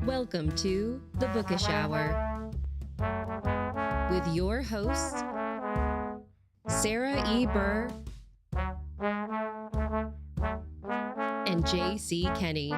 Welcome to the Bookish Hour with your hosts, Sarah E. Burr and J.C. Kenney.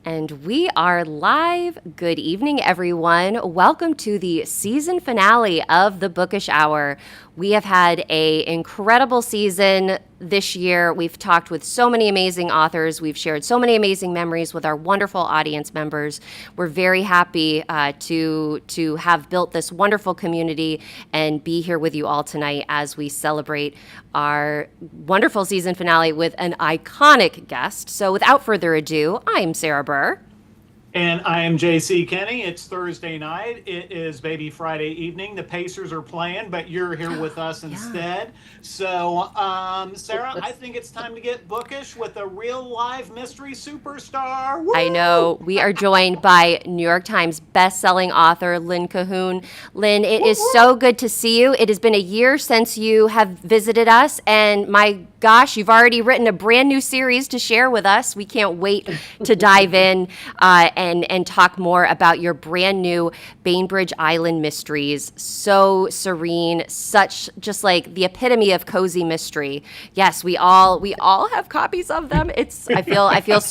And we are live. Good evening, everyone. Welcome to the season finale of the Bookish Hour. We have had an incredible season this year. We've talked with so many amazing authors. We've shared so many amazing memories with our wonderful audience members. We're very happy to have built this wonderful community and be here with you all tonight as we celebrate our wonderful season finale with an iconic guest. So without further ado, I'm Sarah Burr. And I am J.C. Kenney. It's Thursday night. It is Baby Friday evening. The Pacers are playing, but you're here with us instead. So, Sarah, I think it's time to get bookish with a real live mystery superstar. Woo! I know. We are joined by New York Times bestselling author Lynn Cahoon. Lynn, it is so good to see you. It has been a year since you have visited us, and my gosh, you've already written a brand new series to share with us. We can't wait to dive in and talk more about your brand new Bainbridge Island Mysteries. So serene, such just like the epitome of cozy mystery. Yes, we all have copies of them. I feel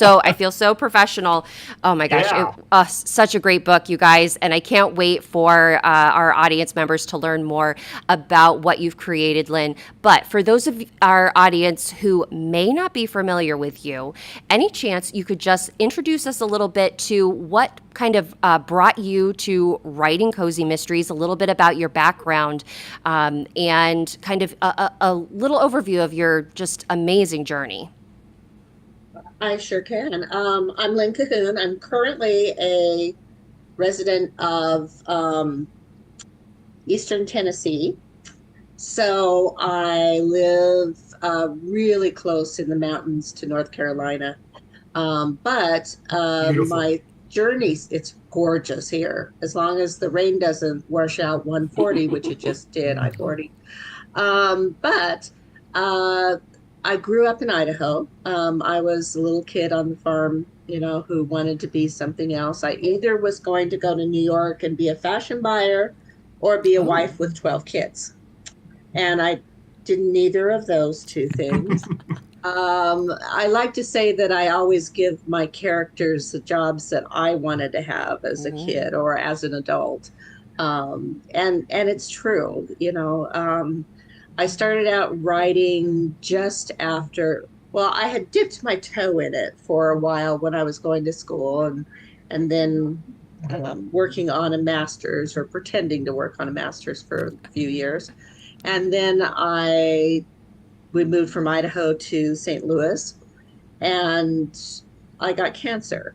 so professional. Oh my gosh, Yeah. such a great book, you guys, and I can't wait for our audience members to learn more about what you've created, Lynn. But for those of our audience who may not be familiar with you, any chance you could just introduce us a little bit to what kind of brought you to writing cozy mysteries, a little bit about your background, and kind of a little overview of your just amazing journey. I sure can. I'm Lynn Cahoon. I'm currently a resident of Eastern Tennessee. So I live really close in the mountains to North Carolina. But my journey, it's gorgeous here. As long as the rain doesn't wash out 140, which it just did, I-40. But I grew up in Idaho. I was a little kid on the farm, who wanted to be something else. I either was going to go to New York and be a fashion buyer or be a wife with 12 kids. And I did neither of those two things. I like to say that I always give my characters the jobs that I wanted to have as a kid or as an adult. And it's true, I started out writing just after, I had dipped my toe in it for a while when I was going to school and then working on a master's or pretending to work on a master's for a few years. And then we moved from Idaho to St. Louis, and I got cancer.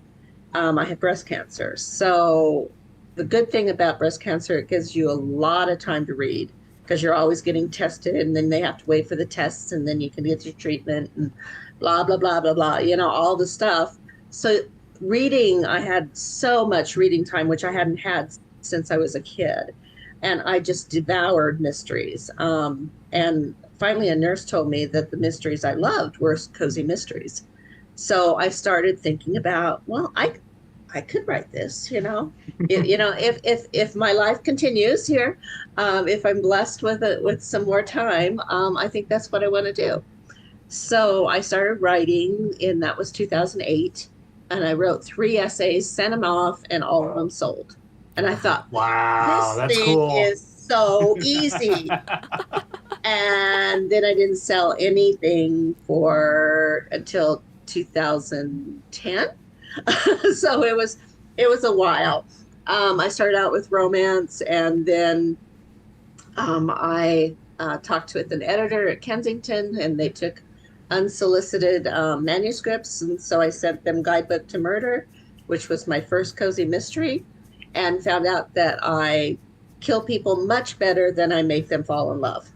I had breast cancer. So the good thing about breast cancer, it gives you a lot of time to read because you're always getting tested, and then they have to wait for the tests, and then you can get your treatment and blah, blah, blah, blah, blah, all the stuff. So reading, I had so much reading time, which I hadn't had since I was a kid. And I just devoured mysteries. And finally, a nurse told me that the mysteries I loved were cozy mysteries. So I started thinking about, I could write this, if my life continues here, if I'm blessed with some more time, I think that's what I want to do. So I started writing, and that was 2008. And I wrote 3 essays, sent them off, and all of them sold. And I thought, wow, this thing cool. is so easy. And then I didn't sell anything until 2010. So it was a while. I started out with romance, and then I talked with an editor at Kensington, and they took unsolicited manuscripts. And so I sent them Guidebook to Murder, which was my first cozy mystery, and found out that I kill people much better than I make them fall in love.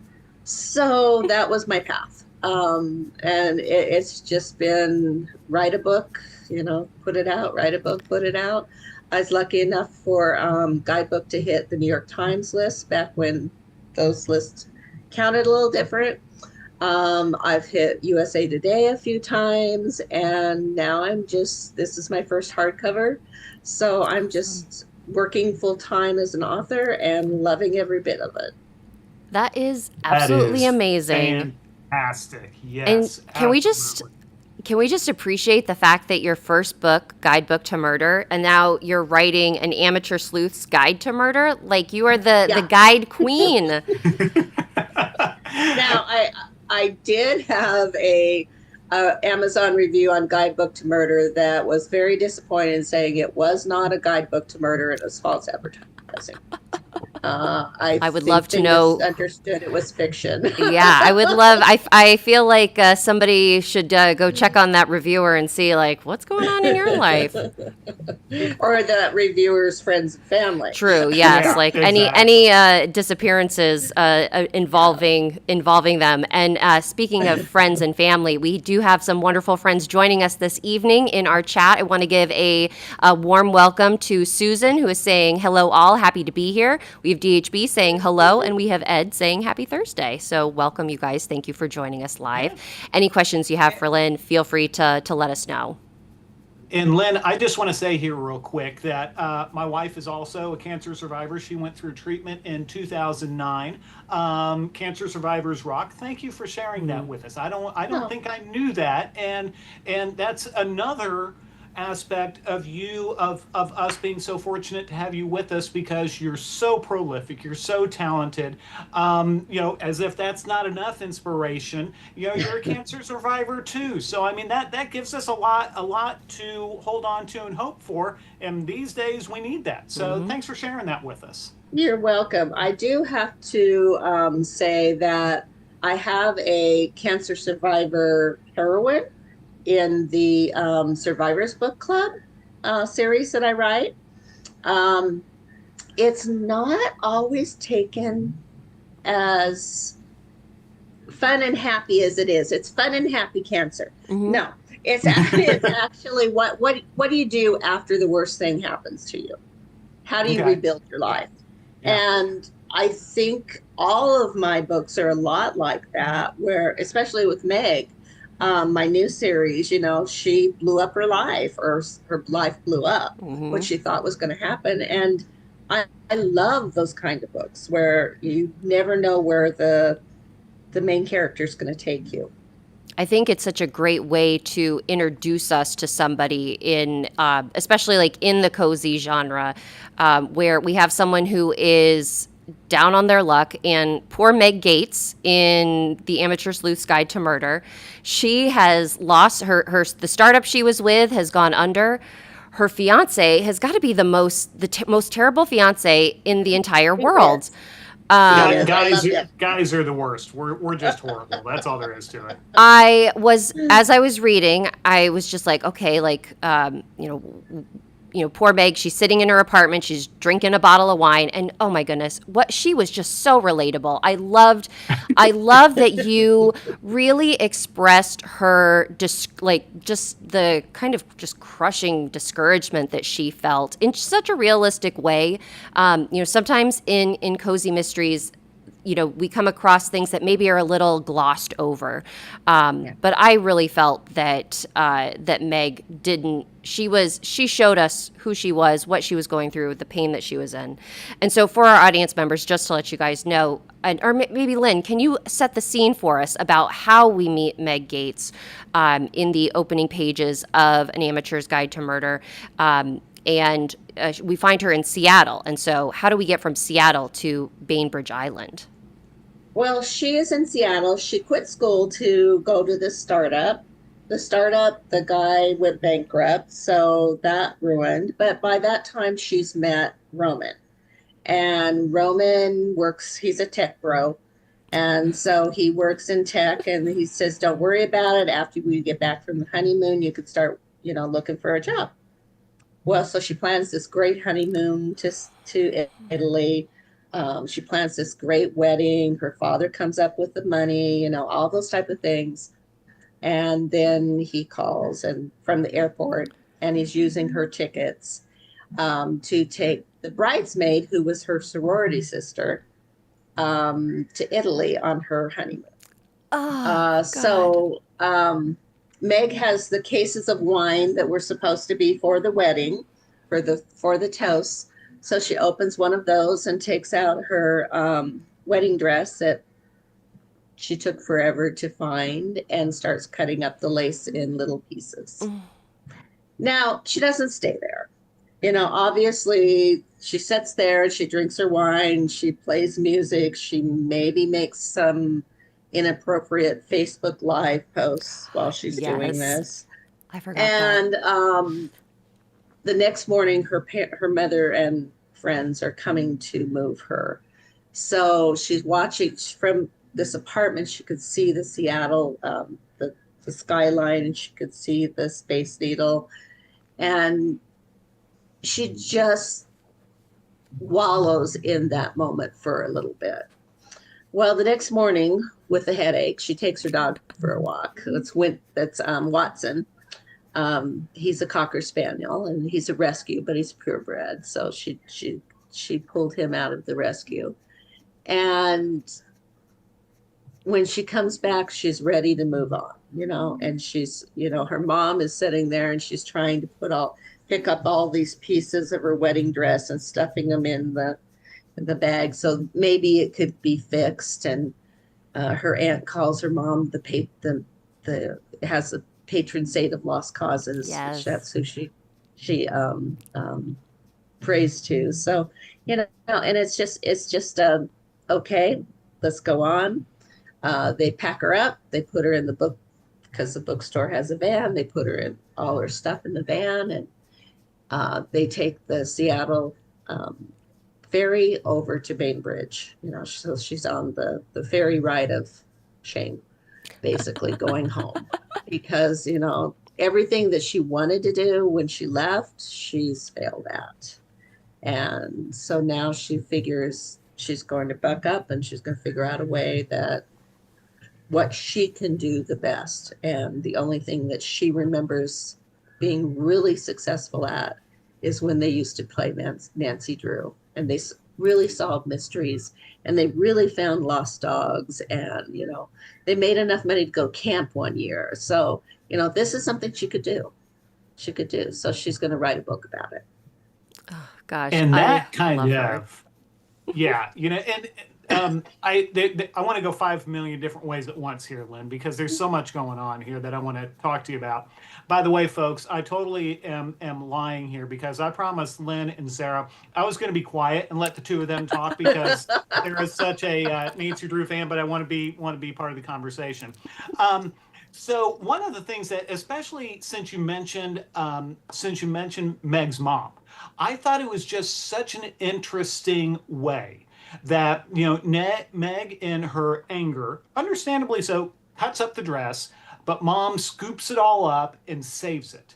So that was my path. And it's just been write a book, put it out, write a book, put it out. I was lucky enough for guidebook to hit the New York Times list back when those lists counted a little different. I've hit USA Today a few times, and now this is my first hardcover. So I'm just working full time as an author and loving every bit of it. That is absolutely amazing. Fantastic. Yes. And can we just appreciate the fact that your first book, Guidebook to Murder, and now you're writing an amateur sleuth's guide to murder? Like, you are the guide queen. Now, I did have a Amazon review on Guidebook to Murder that was very disappointing, saying it was not a guidebook to murder, it was false advertising. I would love to know. Understood it was fiction. Yeah, I would love. I feel like somebody should go check on that reviewer and see like what's going on in your life, or the reviewer's friends and family. True. Yes. Yeah, like exactly. any disappearances involving them. And speaking of friends and family, we do have some wonderful friends joining us this evening in our chat. I want to give a warm welcome to Susan, who is saying hello all, happy to be here. We have DHB saying hello, and we have Ed saying happy Thursday. So welcome, you guys. Thank you for joining us live. Any questions you have for Lynn, feel free to let us know. And Lynn, I just want to say here real quick that my wife is also a cancer survivor. She went through treatment in 2009. Cancer Survivors Rock. Thank you for sharing that with us. I don't think I knew that, and that's another aspect of us being so fortunate to have you with us, because you're so prolific, you're so talented. As if that's not enough inspiration, you're a cancer survivor too. So I mean that gives us a lot to hold on to and hope for, and these days we need that. So thanks for sharing that with us. You're welcome. I do have to say that I have a cancer survivor heroine in the Survivors Book Club series that I write. It's not always taken as fun and happy as it is. It's fun and happy cancer. No, it's actually what do you do after the worst thing happens to you? How do you rebuild your life? Yeah. And I think all of my books are a lot like that, where, especially with Meg, my new series, she blew up her life, or her life blew up, what she thought was going to happen. And I love those kind of books where you never know where the main character is going to take you. I think it's such a great way to introduce us to somebody in, especially like in the cozy genre, where we have someone who is down on their luck. And poor Meg Gates in The Amateur Sleuth's Guide to Murder, she has lost the startup she was with has gone under. Her fiance has got to be the most terrible fiance in the entire world. Guys are the worst. We're just horrible. That's all there is to it. As I was reading, I was just like, okay, like, poor Meg, she's sitting in her apartment, she's drinking a bottle of wine, and oh my goodness, she was just so relatable. I love that you really expressed her just the kind of just crushing discouragement that she felt in such a realistic way. Sometimes in cozy mysteries, we come across things that maybe are a little glossed over. But I really felt that Meg didn't. She showed us who she was, what she was going through, the pain that she was in. And so for our audience members, just to let you guys know, or maybe Lynn, can you set the scene for us about how we meet Meg Gates in the opening pages of An Amateur's Guide to Murder? And we find her in Seattle. And so how do we get from Seattle to Bainbridge Island? Well, she is in Seattle. She quit school to go to this startup. The guy went bankrupt, so that ruined. But by that time, she's met Roman. And Roman he's a tech bro. And so he works in tech, and he says, don't worry about it. After we get back from the honeymoon, you could start, looking for a job. Well, so she plans this great honeymoon to Italy. She plans this great wedding. Her father comes up with the money, all those type of things. And then he calls and from the airport, and he's using her tickets to take the bridesmaid, who was her sorority sister, to Italy on her honeymoon. Oh, God. So Meg has the cases of wine that were supposed to be for the wedding, for the toast. So she opens one of those and takes out her wedding dress that she took forever to find and starts cutting up the lace in little pieces. Now, she doesn't stay there. Obviously, she sits there, she drinks her wine, she plays music, she maybe makes some inappropriate Facebook Live posts while she's doing Yes. this. I forgot that. And the next morning, her mother and friends are coming to move her. So she's watching from this apartment. She could see the Seattle, the skyline, and she could see the Space Needle. And she just wallows in that moment for a little bit. Well, the next morning, with a headache, she takes her dog for a walk. That's Watson. He's a Cocker Spaniel, and he's a rescue, but he's purebred. So she pulled him out of the rescue. And when she comes back, she's ready to move on, and she's, her mom is sitting there and she's trying to pick up all these pieces of her wedding dress and stuffing them in the bag. So maybe it could be fixed. And her aunt calls her mom has a patron saint of lost causes. Yes. Which that's who she prays to. So, and it's just okay, let's go on. They pack her up, they put her in the book, because the bookstore has a van. They put her in all her stuff in the van, and they take the Seattle ferry over to Bainbridge. So she's on the ferry ride of shame, basically going home, because everything that she wanted to do when she left, she's failed at. And so now she figures she's going to buck up, and she's going to figure out a way that what she can do the best. And the only thing that she remembers being really successful at is when they used to play Nancy Drew, and they really solved mysteries, and they really found lost dogs, and they made enough money to go camp one year. So this is something she could do. So she's going to write a book about it. Oh, gosh. And that I kind love her. of, yeah, and I want to go 5 million different ways at once here, Lynn, because there's so much going on here that I want to talk to you about. By the way, folks, I totally am lying here, because I promised Lynn and Sarah I was going to be quiet and let the two of them talk, because there is such a Nancy Drew fan, but I want to be part of the conversation. So one of the things that, especially since you mentioned Meg's mom, I thought it was just such an interesting way that Meg, in her anger, understandably so, cuts up the dress, but mom scoops it all up and saves it.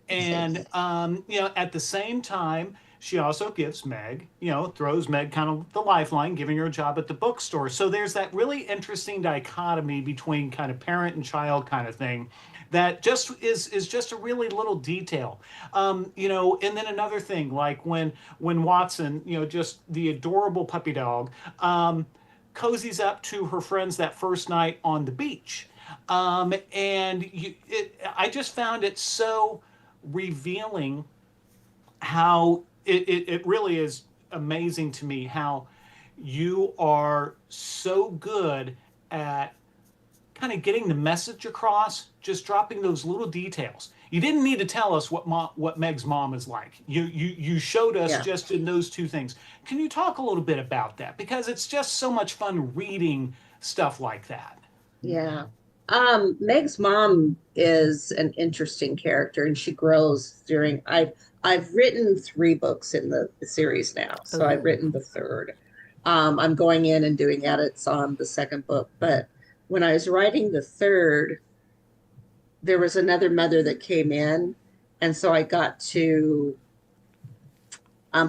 And at the same time, she also gives Meg, throws Meg kind of the lifeline, giving her a job at the bookstore. So there's that really interesting dichotomy between kind of parent and child kind of thing that just is just a really little detail. And then another thing, like when Watson, just the adorable puppy dog, cozies up to her friends that first night on the beach. I just found it so revealing how it really is amazing to me how you are so good at kind of getting the message across, just dropping those little details. You didn't need to tell us what Meg's mom is like. You showed us just in those two things. Can you talk a little bit about that? Because it's just so much fun reading stuff like that. Yeah. Meg's mom is an interesting character, and she grows I've written 3 books in the series now. So I've written the 3rd. I'm going in and doing edits on the 2nd book. But when I was writing the 3rd, there was another mother that came in. And so I got to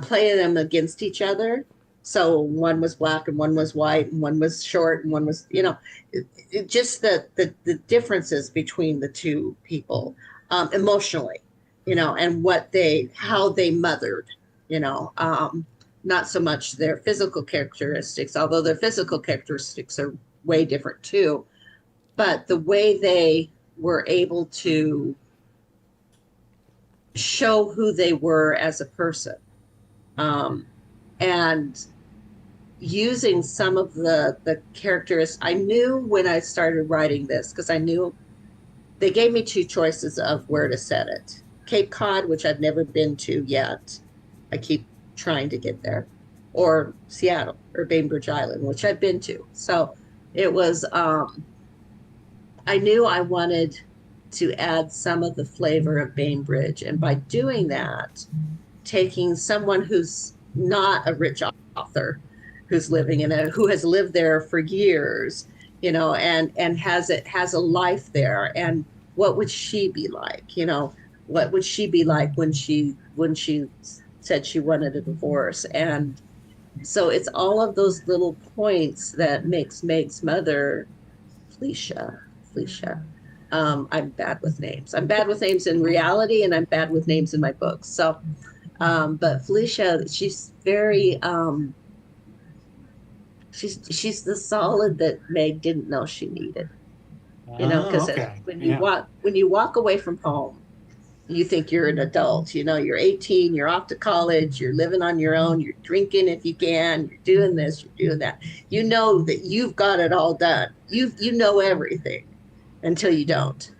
play them against each other. So one was black and one was white and one was short and one was, just the differences between the two people, emotionally, and how they mothered, not so much their physical characteristics, although their physical characteristics are way different too, but the way they were able to show who they were as a person, and using some of the characters. I knew when I started writing this, because I knew they gave me two choices of where to set it: Cape Cod, which I've never been to yet, I keep trying to get there, or Seattle or Bainbridge Island, which I've been to. So it was, I knew I wanted to add some of the flavor of Bainbridge, and by doing that, taking someone who's not a rich author, who's who has lived there for years, and has a life there, and what would she be like? What would she be like when she said she wanted a divorce? And so it's all of those little points that makes Meg's mother Felicia. I'm bad with names. I'm bad with names in reality, and I'm bad with names in my books. So, but Felicia, she's very, she's the solid that Meg didn't know she needed. Because when you walk away from home, you think you're an adult. You're 18, you're off to college, you're living on your own, you're drinking if you can, you're doing this, you're doing that. You know that you've got it all done. You know everything until you don't.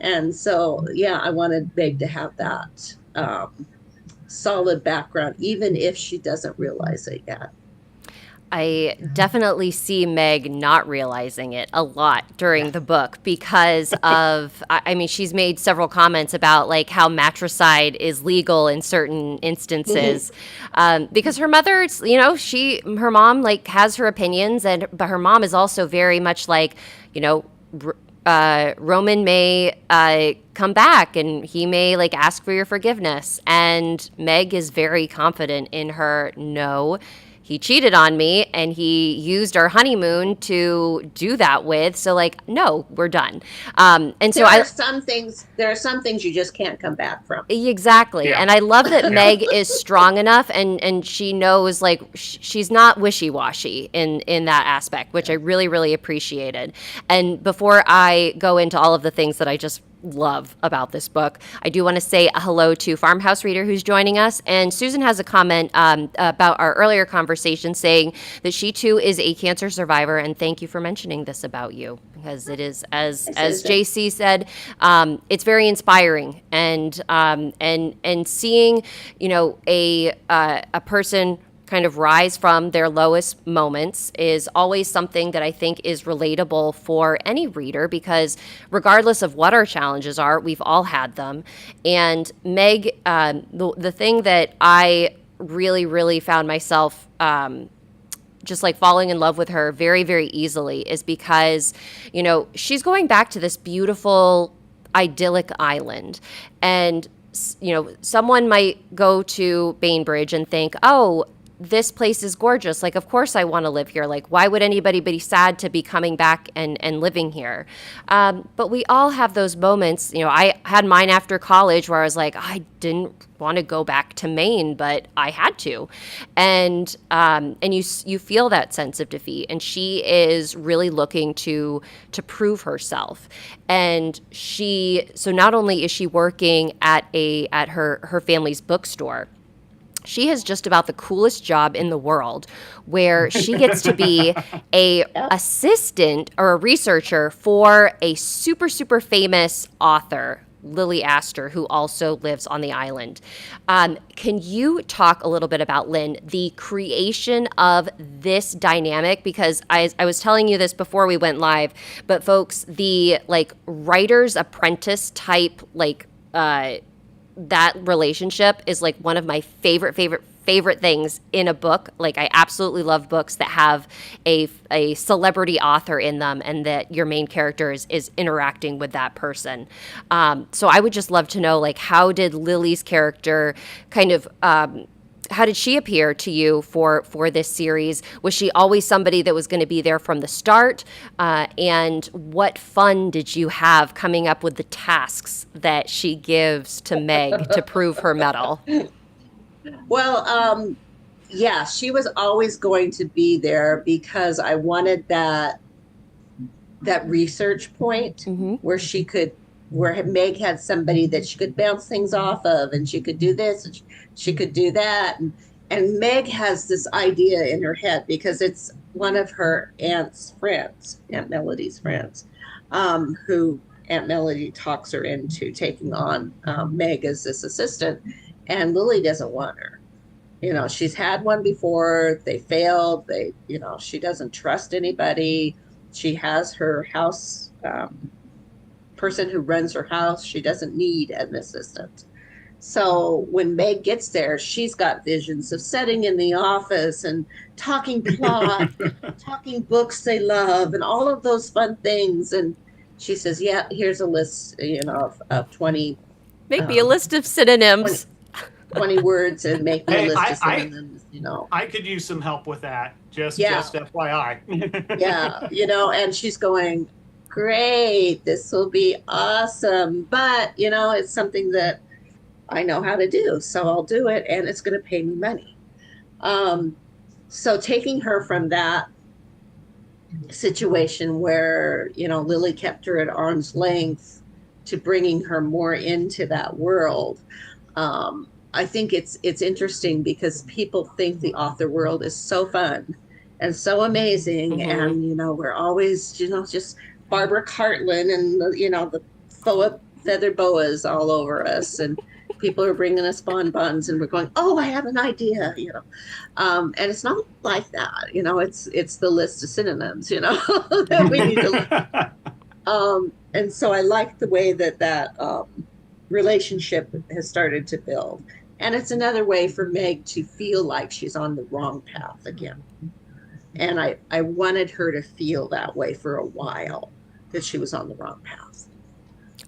And so, yeah, I wanted Meg to have that solid background, even if she doesn't realize it yet. I definitely see Meg not realizing it a lot during the book because of, I mean, she's made several comments about like how matricide is legal in certain instances, because her mother, her mom like has her opinions, but her mom is also very much like, Roman may come back and he may like ask for your forgiveness. And Meg is very confident in her, no, he cheated on me and he used our honeymoon to do that with. So like, no, we're done. And so there are some things you just can't come back from. Exactly. Yeah. And I love that Meg is strong enough and she knows like she's not wishy-washy in that aspect, which I really, really appreciated. And before I go into all of the things that I just love about this book, I do want to say a hello to Farmhouse Reader who's joining us. And Susan has a comment about our earlier conversation saying that she too is a cancer survivor. And thank you for mentioning this about you, because it is, as JC said, it's very inspiring. And seeing, a person kind of rise from their lowest moments is always something that I think is relatable for any reader, because regardless of what our challenges are, we've all had them. And Meg, the thing that I really, really found myself just like falling in love with her very, very easily is because, she's going back to this beautiful, idyllic island. And, someone might go to Bainbridge and think, oh, this place is gorgeous. Like, of course I want to live here. Like, why would anybody be sad to be coming back and living here? But we all have those moments. I had mine after college where I was like, I didn't want to go back to Maine, but I had to. And you feel that sense of defeat. And she is really looking to prove herself. And so not only is she working at her family's bookstore, she has just about the coolest job in the world, where she gets to be a assistant or a researcher for a super, super famous author, Lily Astor, who also lives on the island. Can you talk a little bit about, Lynn, the creation of this dynamic? Because I was telling you this before we went live, but folks, the like writer's apprentice type, like, that relationship is like one of my favorite things in a book. Like, I absolutely love books that have a celebrity author in them and that your main character is interacting with that person. So I would just love to know, like, how did Lily's character kind of how did she appear to you for this series? Was she always somebody that was going to be there from the start? And what fun did you have coming up with the tasks that she gives to Meg to prove her mettle? Well, yeah, she was always going to be there because I wanted that research point where Meg had somebody that she could bounce things off of, and she could do this and she could do that. And Meg has this idea in her head because it's one of her aunt's friends, Aunt Melody's friends, who Aunt Melody talks her into taking on Meg as this assistant, and Lily doesn't want her. She's had one before, they failed, she doesn't trust anybody. She has her house person who runs her house. She doesn't need an assistant. So when Meg gets there, she's got visions of sitting in the office and talking plot, talking books they love, and all of those fun things. And she says, yeah, here's a list, of 20. Make me a list of synonyms. 20 words and make me a list of synonyms, I could use some help with that. Just FYI. Yeah, and she's going, great, this will be awesome. But, it's something that I know how to do, so I'll do it, and it's going to pay me money. So taking her from that situation where, Lily kept her at arm's length to bringing her more into that world, I think it's interesting because people think the author world is so fun and so amazing. And, we're always, just Barbara Cartland and, the feather boas all over us. And people are bringing us bonbons and we're going, oh, I have an idea, and it's not like that, it's the list of synonyms, that we need to learn. And so I like the way that relationship has started to build. And it's another way for Meg to feel like she's on the wrong path again. And I wanted her to feel that way for a while, that she was on the wrong path.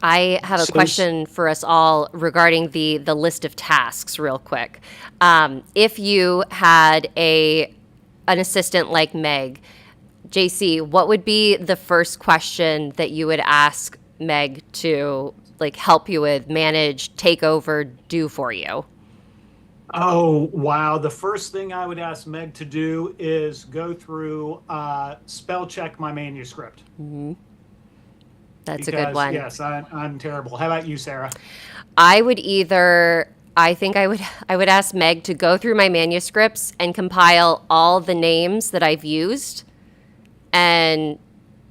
I have a question for us all regarding the list of tasks real quick. If you had an assistant like Meg, JC, what would be the first question that you would ask Meg to help you with, manage, take over, do for you? Oh, wow. The first thing I would ask Meg to do is go through, spell check my manuscript. Mm-hmm. That's a good one. Yes, I'm terrible. How about you, Sarah? I would ask Meg to go through my manuscripts and compile all the names that I've used, and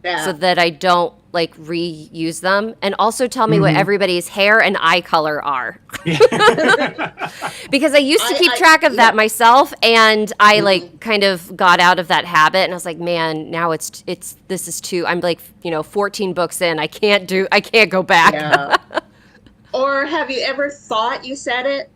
so that I don't reuse them, and also tell me what everybody's hair and eye color are. Because I used to keep track of that myself, and I kind of got out of that habit, and I was like, man, now this is too, I'm 14 books in, I can't go back. Yeah. Or have you ever thought you said it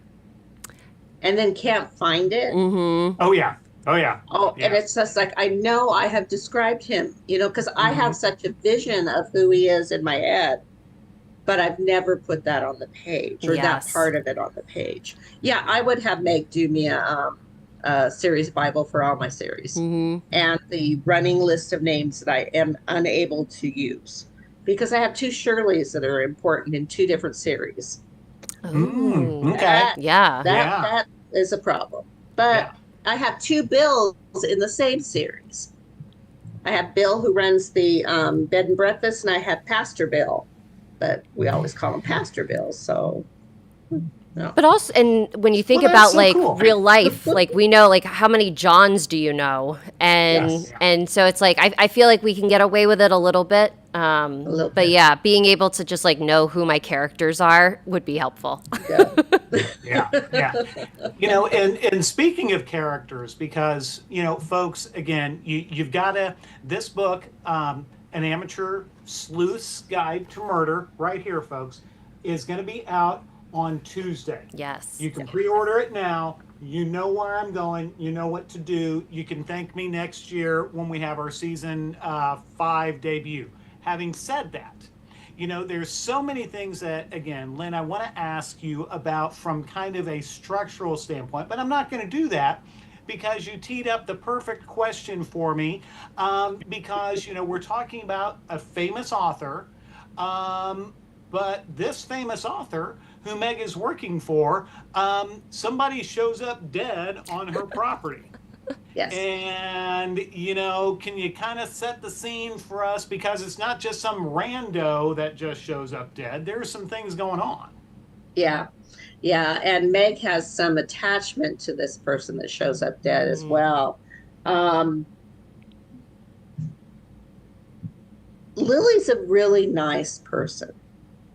and then can't find it? Mm-hmm. Oh yeah. And it's just I know I have described him, because I have such a vision of who he is in my head, but I've never put that on the page or that part of it on the page. Yeah, I would have Meg do me a series Bible for all my series, and the running list of names that I am unable to use because I have 2 Shirleys that are important in 2 different series. Ooh, okay. That is a problem. But I have 2 Bills in the same series. I have Bill who runs the bed and breakfast, and I have Pastor Bill, but we always call him Pastor Bill. So, no. But also, and when you think about cool. Real life, we know how many Johns do you know, and so it's I feel like we can get away with it a little bit. But yeah, being able to just know who my characters are would be helpful. Yeah. And speaking of characters, because folks, again, you've got this book, An Amateur Sleuth's Guide to Murder, right here, folks, is going to be out on Tuesday. Yes. You can pre-order it now. You know where I'm going. You know what to do. You can thank me next year when we have our season 5 debut. Having said that, there's so many things that, again, Lynn, I want to ask you about from kind of a structural standpoint, but I'm not going to do that because you teed up the perfect question for me. Because, we're talking about a famous author, but this famous author who Meg is working for, somebody shows up dead on her property. Yes. And, can you kind of set the scene for us? Because it's not just some rando that just shows up dead. There's some things going on. Yeah. Yeah. And Meg has some attachment to this person that shows up dead as well. Lily's a really nice person.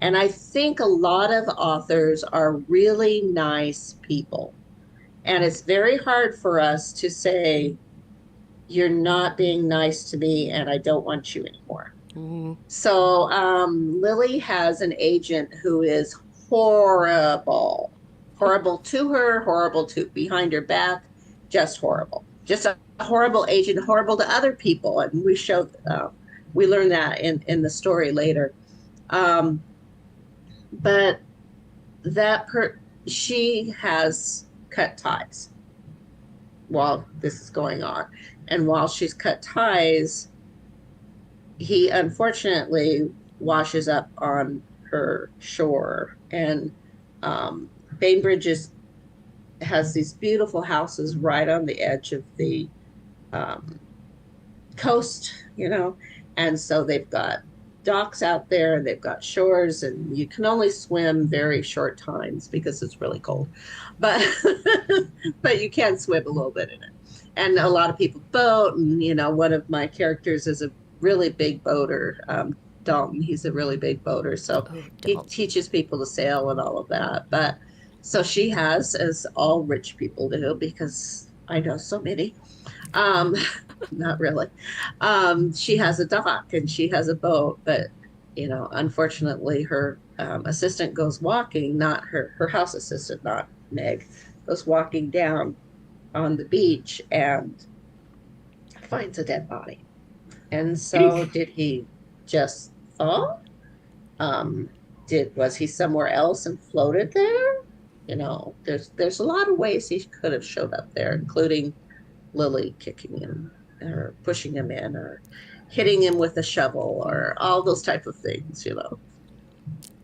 And I think a lot of authors are really nice people. And it's very hard for us to say, you're not being nice to me and I don't want you anymore. So Lily has an agent who is horrible. Horrible to her, horrible to behind her back, just horrible. Just a horrible agent, horrible to other people. And we learn that in the story later. But she has cut ties while this is going on. And while she's cut ties, he unfortunately washes up on her shore. And Bainbridge has these beautiful houses right on the edge of the coast, and so they've got docks out there and they've got shores, and you can only swim very short times because it's really cold, but but you can swim a little bit in it. And a lot of people boat, and one of my characters is a really big boater, Dalton. He's a really big boater, so he teaches people to sail and all of that. But so she has, as all rich people do, because I know so many, not really. She has a dock and she has a boat, but unfortunately her assistant goes walking, not her house assistant, not Meg, goes walking down on the beach and finds a dead body. And so did he just fall? Was he somewhere else and floated there? There's a lot of ways he could have showed up there, including Lily kicking him or pushing him in or hitting him with a shovel or all those type of things,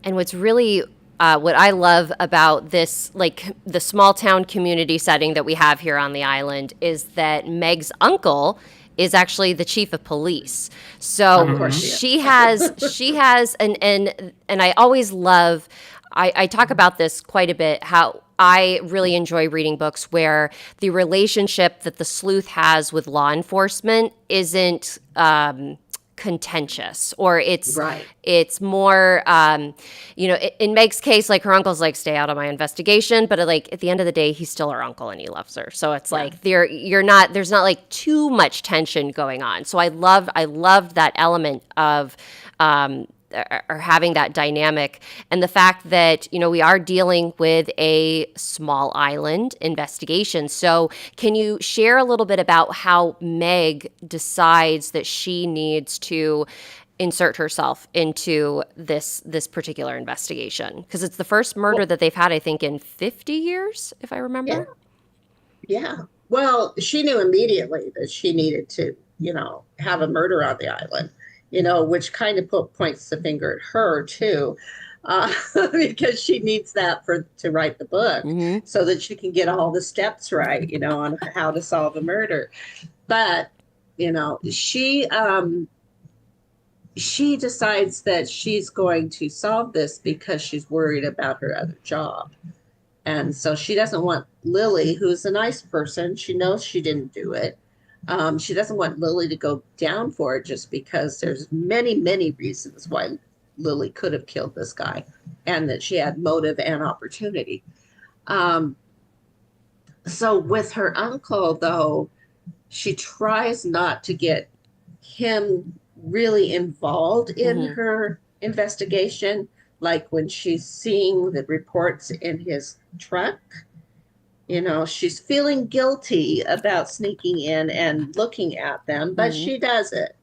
And what's really what I love about this, like the small town community setting that we have here on the island, is that Meg's uncle is actually the chief of police. So she has and I always love, I talk about this quite a bit, how I really enjoy reading books where the relationship that the sleuth has with law enforcement isn't contentious, or it's more in Meg's case, like her uncle's like, stay out of my investigation, but like at the end of the day he's still her uncle and he loves her, so it's like there's not like too much tension going on. So I loved that element of or having that dynamic, and the fact that we are dealing with a small island investigation. So can you share a little bit about how Meg decides that she needs to insert herself into this particular investigation? Because it's the first murder that they've had, I think, in 50 years, if I remember. Yeah. Well, she knew immediately that she needed to have a murder on the island, which kind of points the finger at her too, because she needs that to write the book, so that she can get all the steps right, on how to solve a murder. But she decides that she's going to solve this because she's worried about her other job. And so she doesn't want Lily, who's a nice person, she knows she didn't do it. She doesn't want Lily to go down for it, just because there's many, many reasons why Lily could have killed this guy, and that she had motive and opportunity. So with her uncle, though, she tries not to get him really involved in her investigation. Like when she's seeing the reports in his truck, she's feeling guilty about sneaking in and looking at them, but she does it,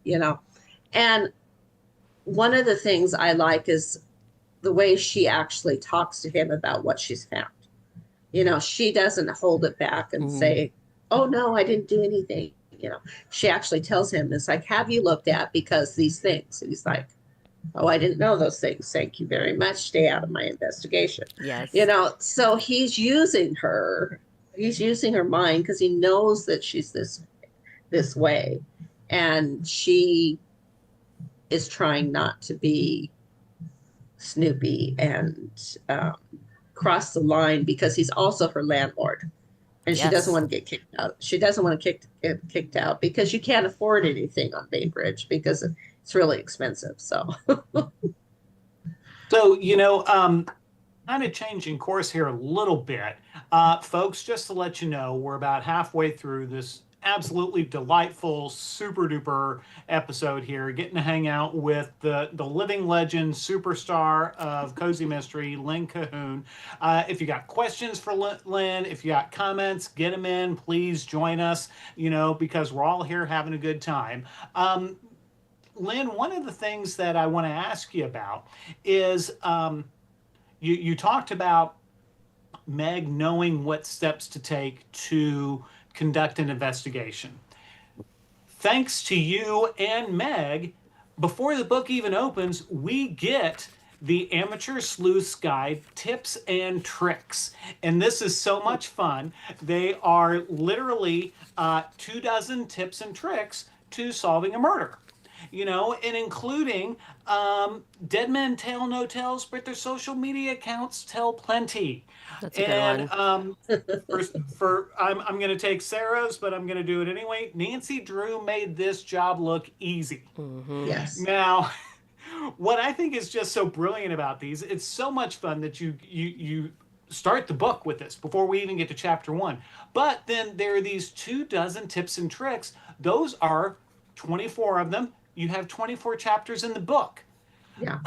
And one of the things I like is the way she actually talks to him about what she's found. She doesn't hold it back and say, oh, no, I didn't do anything. She actually tells him, it's like, have you looked at because these things? And he's like, oh, I didn't know those things. Thank you very much. Stay out of my investigation. Yes. So he's using her. He's using her mind because he knows that she's this way. And she is trying not to be snoopy and cross the line because he's also her landlord. And she doesn't want to get kicked out. She doesn't want to get kicked out because you can't afford anything on Bainbridge because it's really expensive. So, kind of changing course here a little bit. Folks, just to let you know, we're about halfway through this absolutely delightful, super duper episode here, getting to hang out with the living legend, superstar of Cozy Mystery, Lynn Cahoon. If you got questions for Lynn, if you got comments, get them in. Please join us, because we're all here having a good time. Lynn, one of the things that I want to ask you about is you talked about Meg knowing what steps to take to conduct an investigation. Thanks to you and Meg, before the book even opens, we get the Amateur Sleuth's Guide tips and tricks. And this is so much fun. They are literally 24 tips and tricks to solving a murder. And including dead men tell no tales, but their social media accounts tell plenty. That's a good one. I'm going to take Sarah's, but I'm going to do it anyway. Nancy Drew made this job look easy. Mm-hmm. yes. Now, what I think is just so brilliant about these, it's so much fun that you start the book with this before we even get to chapter 1. But then there are these 24 tips and tricks. Those are 24 of them. You have 24 chapters in the book. Yeah.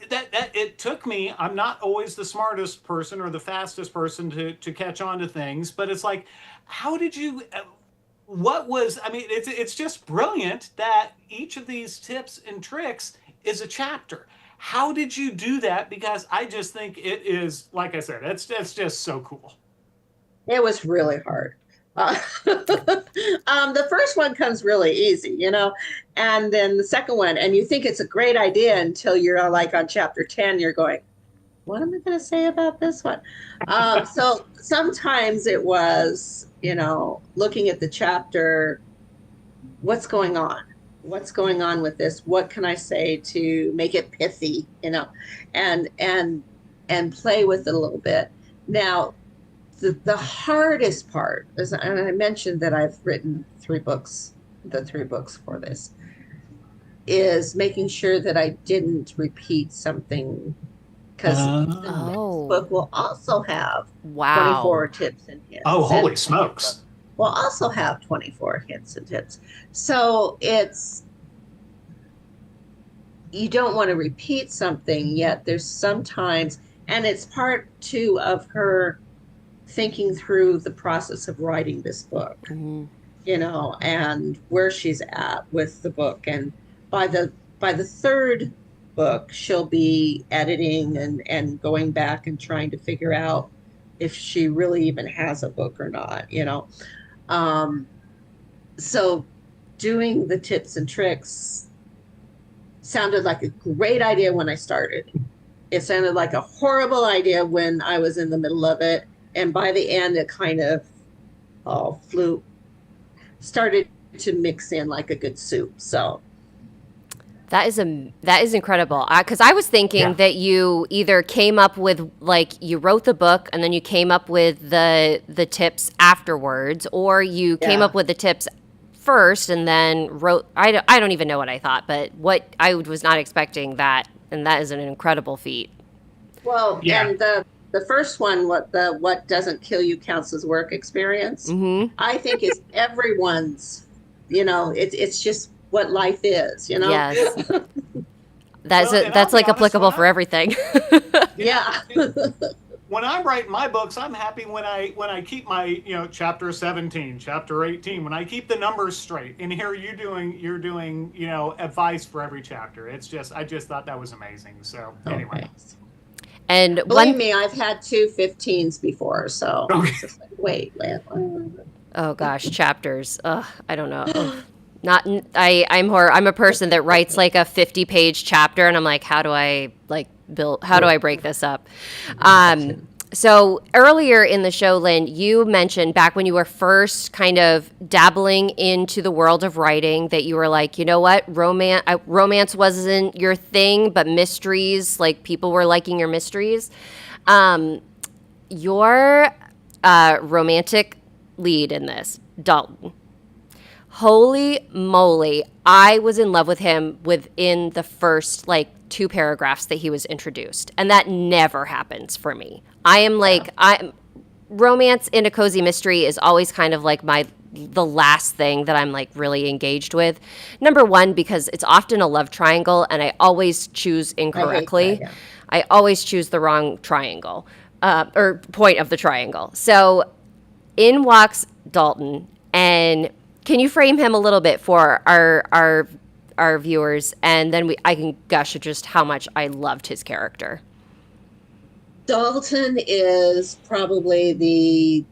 That it took me. I'm not always the smartest person or the fastest person to catch on to things, but it's like, how did you? What was? I mean, it's just brilliant that each of these tips and tricks is a chapter. How did you do that? Because I just think it is, like I said, it's just so cool. It was really hard. The first one comes really easy, and then the second one, and you think it's a great idea until you're like on chapter 10, you're going, what am I going to say about this one? So sometimes it was, looking at the chapter, what's going on? What's going on with this? What can I say to make it pithy, and play with it a little bit. Now, the hardest part is, and I mentioned that I've written 3 books, the 3 books for this, is making sure that I didn't repeat something, because the next book will also have 24 tips and hints. Oh, holy smokes. Will also have 24 hints and tips. So you don't want to repeat something, yet there's sometimes, and it's part too of her thinking through the process of writing this book, and where she's at with the book. And by the 3rd book, she'll be editing and going back and trying to figure out if she really even has a book or not, So doing the tips and tricks sounded like a great idea when I started. It sounded like a horrible idea when I was in the middle of it. And by the end, it kind of started to mix in like a good soup. So that is incredible. Because I was thinking that you either came up with, like, you wrote the book and then you came up with the tips afterwards, or you came up with the tips first and then wrote. I don't even know what I thought, but what I was not expecting that, and that is an incredible feat. Well, and the first one, what doesn't kill you counts as work experience. Mm-hmm. I think is everyone's. It's just what life is. Yes. That's like applicable for everything. Yeah. when I'm writing my books, I'm happy when I keep my chapter 17, chapter 18, when I keep the numbers straight. And here you're doing advice for every chapter. It's just I just thought that was amazing. So anyway. Thanks. And Believe me, I've had two 15s before, so Okay. it's just like, wait. oh gosh, chapters. Ugh, I don't know. Ugh. Not I'm a person that writes like a 50-page chapter, and I'm like, how do I break this up? So earlier in the show, Lynn, you mentioned back when you were first kind of dabbling into the world of writing that you were like, you know what, romance wasn't your thing, but mysteries, like people were liking your mysteries. Your romantic lead in this, Dalton. Holy moly, I was in love with him within the first like 2 paragraphs that he was introduced. And that never happens for me. Romance in a cozy mystery is always kind of like the last thing that I'm like really engaged with. Number one, because it's often a love triangle and I always choose incorrectly. I always choose the wrong triangle or point of the triangle. So in walks Dalton, and can you frame him a little bit for our viewers, and then I can gush at just how much I loved his character. Dalton is probably the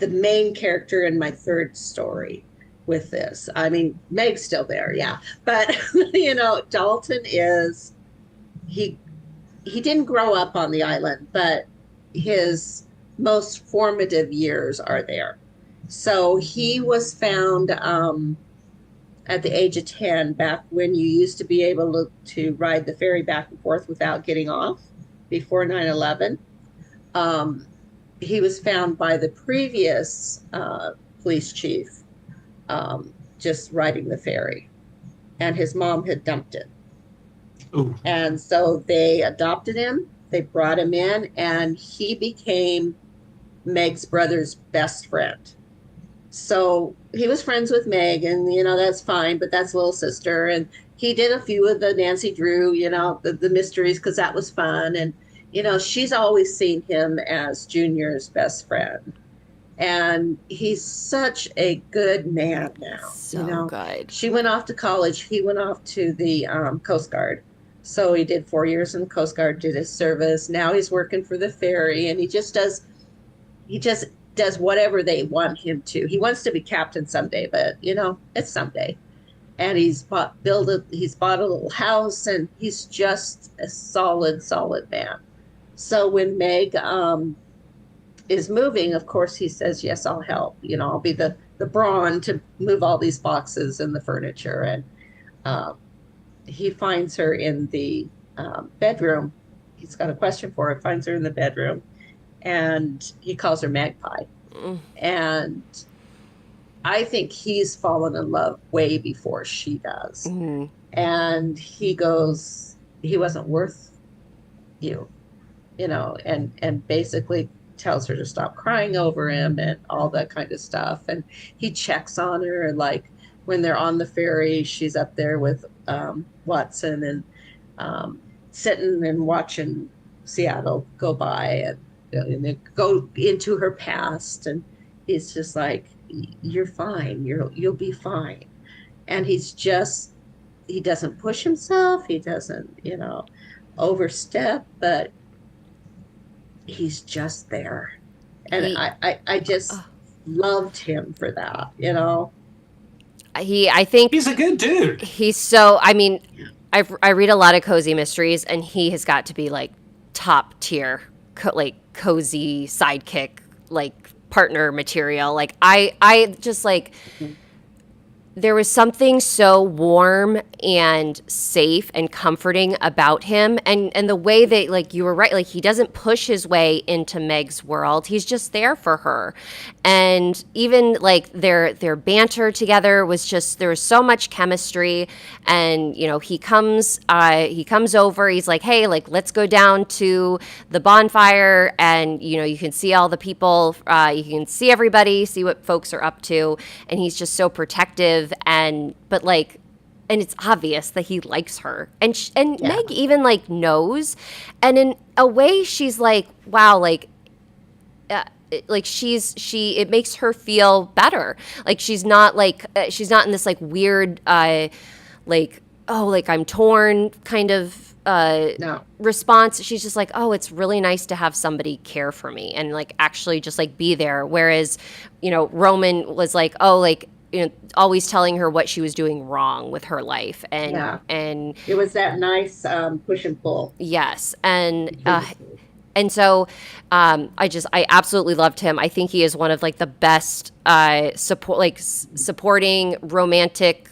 main character in my third story with this. I mean, Meg's still there, yeah, but Dalton is he didn't grow up on the island, but his most formative years are there. So he was found at the age of 10, back when you used to be able to ride the ferry back and forth without getting off before 9/11. He was found by the previous police chief just riding the ferry, and his mom had dumped it. Ooh. And so they adopted him, they brought him in, and he became Meg's brother's best friend. So he was friends with Meg, and that's fine, but that's little sister. And he did a few of the Nancy Drew, the mysteries, because that was fun. And she's always seen him as Junior's best friend, and he's such a good man now. So good. She went off to college. He went off to the Coast Guard. So he did 4 years in the Coast Guard, did his service. Now he's working for the ferry, and he just does whatever they want him to. He wants to be captain someday, but it's someday. And he's bought a little house, and he's just a solid man. So when Meg is moving, of course he says, yes, I'll help. I'll be the brawn to move all these boxes and the furniture. And he finds her in the bedroom. He's got a question for her, finds her in the bedroom, and he calls her Magpie. And I think he's fallen in love way before she does. Mm-hmm. And he goes, he wasn't worth you, and basically tells her to stop crying over him and all that kind of stuff. And he checks on her, and like when they're on the ferry, she's up there with Watson and sitting and watching Seattle go by, and they go into her past, and he's just like, you're fine, you'll be fine. And he doesn't push himself, he doesn't overstep, but he's just there. And I just loved him for that. I think he's a good dude. He's so, I mean, I read a lot of cozy mysteries, and he has got to be like top tier, like cozy sidekick, like partner material. Like I just like, there was something so warm and safe and comforting about him, and the way that, like, you were right, like, he doesn't push his way into Meg's world. He's just there for her. And even like their banter together was just, there was so much chemistry. And he comes over, he's like, hey, like, let's go down to the bonfire, and you can see all the people, you can see everybody, see what folks are up to. And he's just so protective, but like and it's obvious that he likes her, and Yeah. Meg even like knows, and in a way she's like, wow, like it makes her feel better. Like she's not she's not in this like weird like, oh, like I'm torn kind of No. response. She's just like, oh, it's really nice to have somebody care for me and like actually just like be there. Whereas, Roman was like, oh, like, always telling her what she was doing wrong with her life, Yeah. and It was that nice push and pull yes, between the two. and so I absolutely loved him. I think he is one of like the best supporting romantic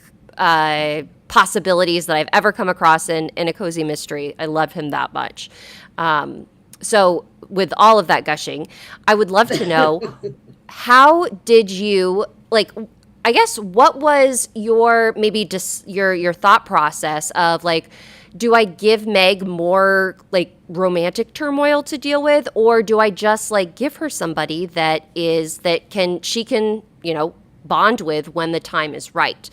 possibilities that I've ever come across in a cozy mystery. I love him that much. So with all of that gushing, I would love to know, how did you like? I guess what was your maybe just your thought process of like, do I give Meg more like romantic turmoil to deal with, or do I just like give her somebody she can bond with when the time is right?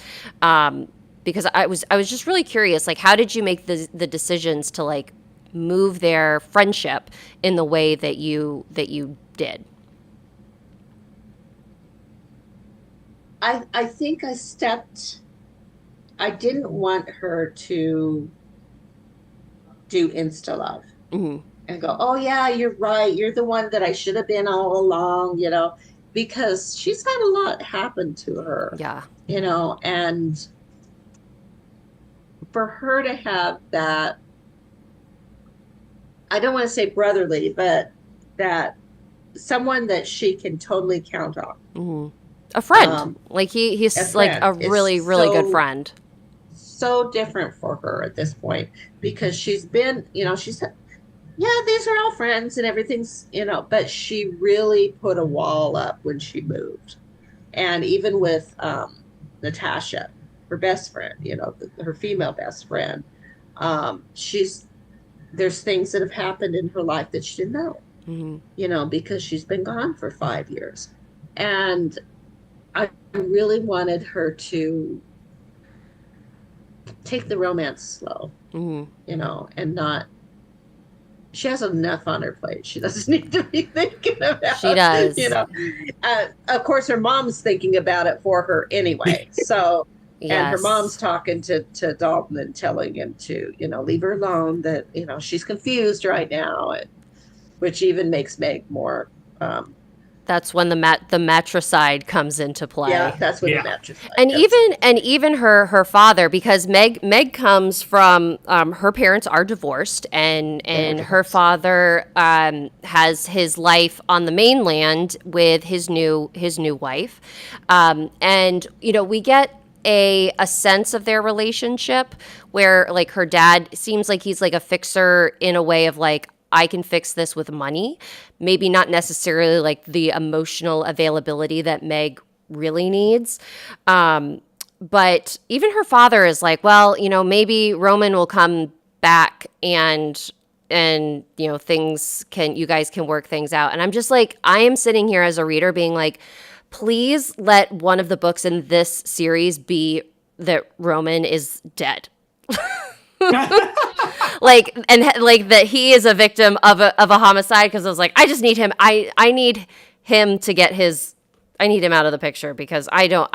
Because I was just really curious, like, how did you make the decisions to like move their friendship in the way that you did? I think I didn't want her to do insta love and go, oh yeah, you're right. You're the one that I should have been all along, because she's had a lot happen to her, Yeah. And for her to have that, I don't want to say brotherly, but that someone that she can totally count on. A friend. Like he's like a really, really good friend. So different for her at this point, because she's been, she said, yeah, these are all friends and everything's, but she really put a wall up when she moved. And even with Natasha, her best friend, her female best friend, there's things that have happened in her life that she didn't know, because she's been gone for 5 years. And I really wanted her to take the romance slow, and not. She has enough on her plate. She doesn't need to be thinking about. She does. Of course, her mom's thinking about it for her anyway. So, yes. And her mom's talking to Dalton and telling him to, leave her alone. That she's confused right now, which even makes Meg more. That's when the matricide comes into play. Yeah, that's when the matricide. And even her father, because Meg comes from her parents are divorced, and her father has his life on the mainland with his new wife, and we get a sense of their relationship where like her dad seems like he's like a fixer in a way of like, I can fix this with money. Maybe not necessarily like the emotional availability that Meg really needs. But even her father is like, well, maybe Roman will come back and you guys can work things out. And I'm just like, I am sitting here as a reader being like, please let one of the books in this series be that Roman is dead. Like, and like that he is a victim of a homicide, because I was like, I just need him. I need him to get I need him out of the picture, because I don't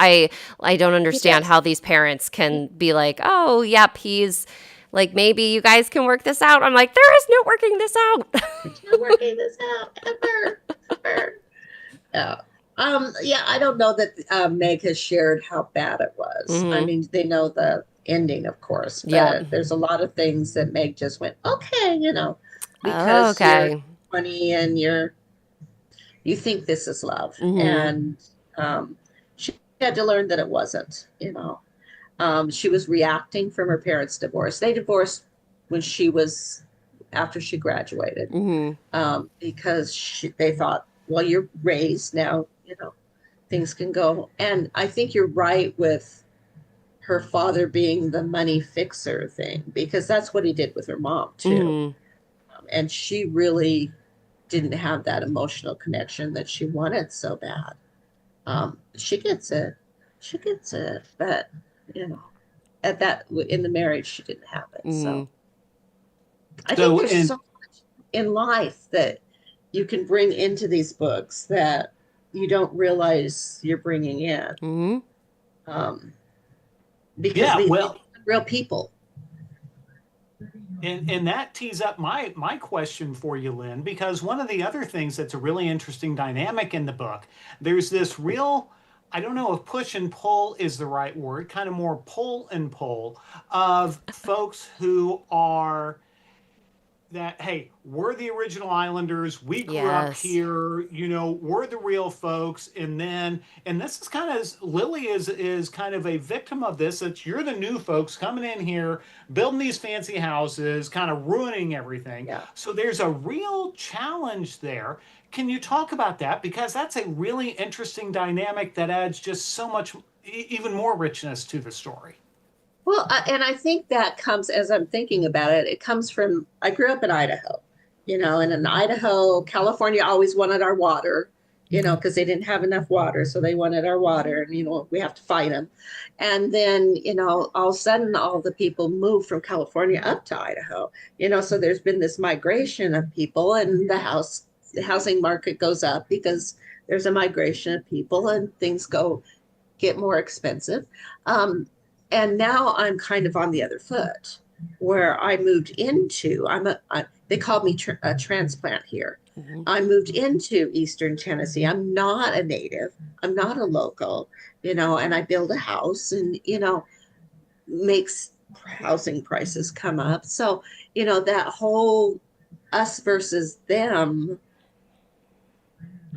understand how these parents can be like, oh, yep, he's like, maybe you guys can work this out. I'm like, there is no working this out. There's no working this out ever. Yeah, I don't know that Meg has shared how bad it was. I mean, they know the ending, of course, but there's a lot of things that Meg just went, okay, because you're 20 and you think this is love. And she had to learn that it wasn't. She was reacting from her parents' divorce. They divorced when after she graduated, because they thought, well, you're raised now, things can go. And I think you're right with her father being the money fixer thing, because that's what he did with her mom too. And she really didn't have that emotional connection that she wanted so bad. She gets it, but at that in the marriage, she didn't have it. So I think So, there's and so much in life that you can bring into these books that you don't realize you're bringing in, um, because yeah, these well, are real people. and that tees up my question for you, Lynn, because one of the other things that's a really interesting dynamic in the book, there's this real, I don't know if push and pull is the right word, kind of more pull and pull of folks who are that, hey, we're the original islanders, we grew up Yes. here, we're the real folks. And this is kind of, Lily is kind of a victim of this, that you're the new folks coming in here building these fancy houses, kind of ruining everything. Yeah. So there's a real challenge there. Can you talk about that, because that's a really interesting dynamic that adds just so much, even more richness to the story. Well, and I think that comes, as I'm thinking about it, it comes from, I grew up in Idaho, and in Idaho, California always wanted our water, because they didn't have enough water. So they wanted our water, and, we have to fight them. And then, all of a sudden, all the people moved from California up to Idaho, so there's been this migration of people, and the housing market goes up because there's a migration of people and things get more expensive. And now I'm kind of on the other foot, where I moved into, they called me a transplant here. I moved into Eastern Tennessee. I'm not a native. I'm not a local, and I build a house and, makes housing prices come up. So, that whole us versus them,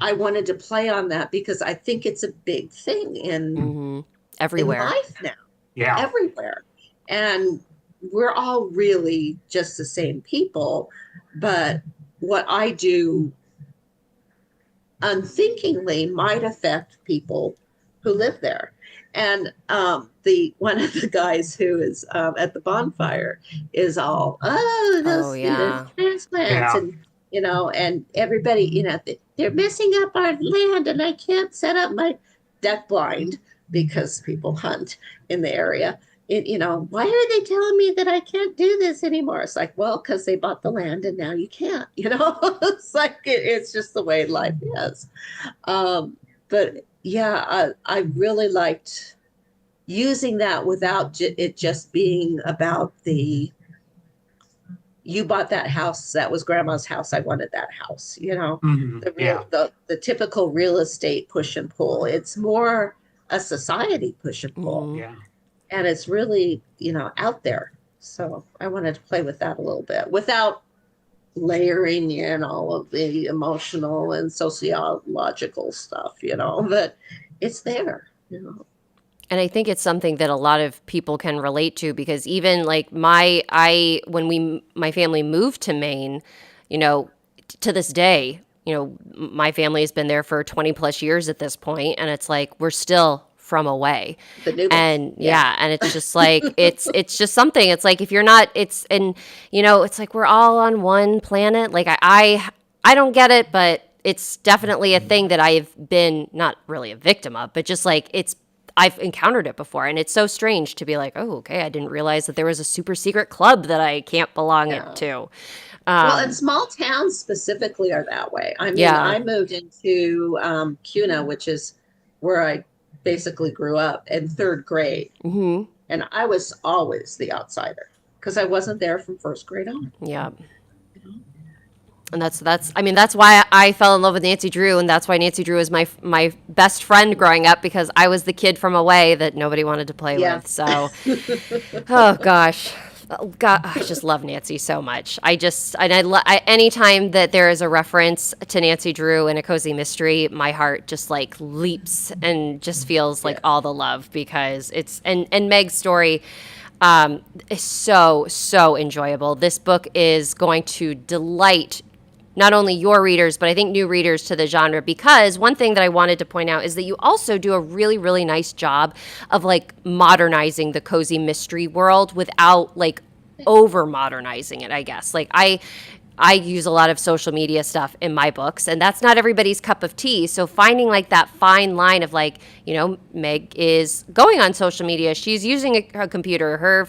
I wanted to play on that because I think it's a big thing in Everywhere. life now. Yeah. Everywhere. And we're all really just the same people. But what I do unthinkingly might affect people who live there. And the one of the guys who is at the bonfire is all, Yeah. transplants, Yeah. and and everybody, they're messing up our land, and I can't set up my deck blind because people hunt in the area. Why are they telling me that I can't do this anymore? It's like, well, because they bought the land and now you can't. It's like it's just the way life is. But yeah, I really liked using that without it just being about you bought that house, that was grandma's house, I wanted that house. Yeah. The typical real estate push and pull. It's more a society push and pull. Yeah. And it's really, out there. So I wanted to play with that a little bit without layering in all of the emotional and sociological stuff, but it's there. And I think it's something that a lot of people can relate to, because even like my family moved to Maine, to this day, my family has been there for 20 plus years at this point, and it's like we're still from away. The new And and it's just like it's just something. It's like if you're not, it's like we're all on one planet. Like I don't get it, but it's definitely a thing that I've been not really a victim of, but just like I've encountered it before, and it's so strange to be like, oh, okay, I didn't realize that there was a super secret club that I can't belong to. Well, and small towns specifically are that way. I mean, I moved into Cuna, which is where I basically grew up, in third grade. And I was always the outsider because I wasn't there from first grade on. Yeah. And that's why I fell in love with Nancy Drew, and that's why Nancy Drew was my best friend growing up, because I was the kid from away that nobody wanted to play with. So, oh gosh. Oh, God, I just love Nancy so much. Anytime that there is a reference to Nancy Drew in a cozy mystery, my heart just like leaps and just feels like all the love, because it's and Meg's story is so enjoyable. This book is going to delight not only your readers, but I think new readers to the genre, because one thing that I wanted to point out is that you also do a really, really nice job of like modernizing the cozy mystery world without like over modernizing it, I guess. Like I use a lot of social media stuff in my books, and that's not everybody's cup of tea. So finding like that fine line of like, Meg is going on social media, she's using her computer, her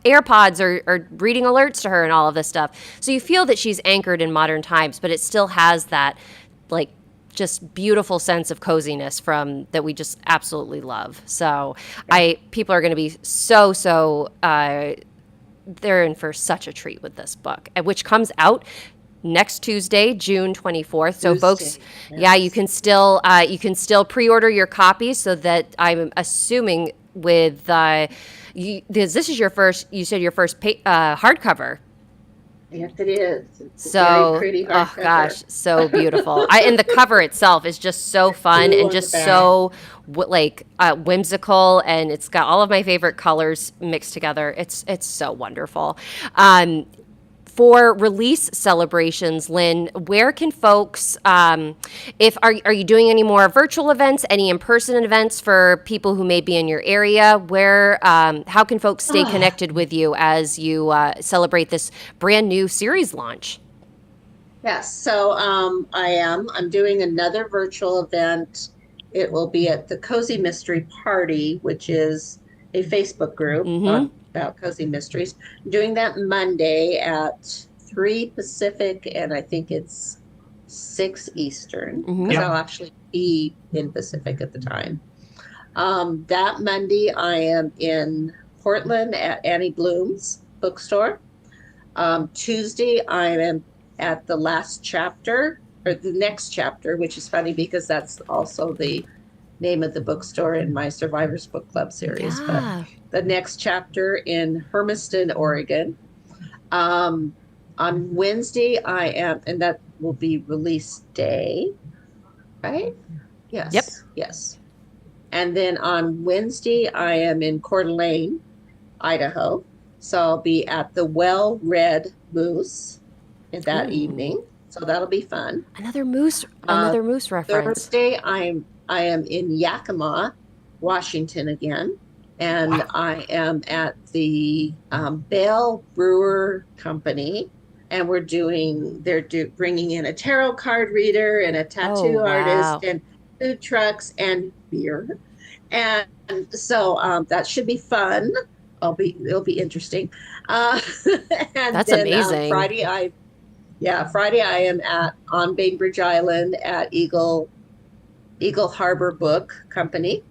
AirPods are reading alerts to her and all of this stuff. So you feel that she's anchored in modern times, but it still has that like just beautiful sense of coziness from that we just absolutely love. So people are going to be so they're in for such a treat with this book, which comes out next Tuesday, June 24th. So folks, yes. you can still pre-order your copies, so that I'm assuming with this is your first, you said your first hardcover. Yes, it is. It's So, very pretty oh hardcover. gosh, so beautiful. And the cover itself is just so fun Blue and on just the back. so whimsical, and it's got all of my favorite colors mixed together. It's so wonderful. For release celebrations, Lynn, where can folks, if are you doing any more virtual events, any in-person events for people who may be in your area? Where, how can folks stay connected with you as you celebrate this brand new series launch? Yes, so I'm doing another virtual event. It will be at the Cozy Mystery Party, which is a Facebook group about cozy mysteries. I'm doing that Monday at 3 Pacific, and I think it's 6 Eastern, because I'll actually be in Pacific at the time. That Monday, I am in Portland at Annie Bloom's bookstore. Tuesday, I am at the last chapter, or the next chapter, which is funny because that's also the name of the bookstore in my Survivors Book Club series. Yeah. But the next chapter in Hermiston, Oregon. On Wednesday, I am, and that will be release day, right? Yes. Yep. Yes. And then on Wednesday, I am in Coeur d'Alene, Idaho. So I'll be at the Well Red Moose that evening. So that'll be fun. Another moose reference. Thursday, I am in Yakima, Washington again, and I am at the Bell Brewer Company, and they're bringing in a tarot card reader and a tattoo artist and food trucks and beer, and so that should be fun. It'll be interesting. And That's then, amazing. Friday I am on Bainbridge Island at Eagle Harbor Book Company,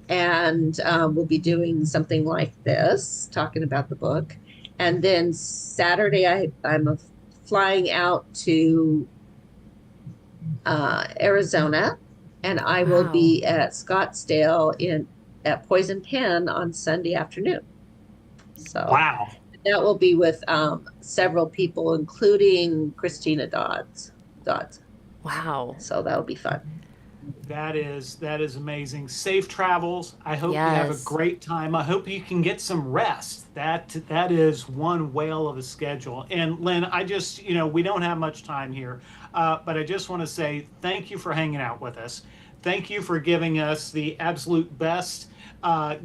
and we'll be doing something like this, talking about the book. And then Saturday, I'm flying out to Arizona, and I will be at Scottsdale at Poison Pen on Sunday afternoon. So that will be with several people, including Christina Dodds. Wow. So that'll be fun. That is amazing. Safe travels. I hope you have a great time. I hope you can get some rest. That is one whale of a schedule. And Lynn, I just, we don't have much time here, but I just want to say thank you for hanging out with us. Thank you for giving us the absolute best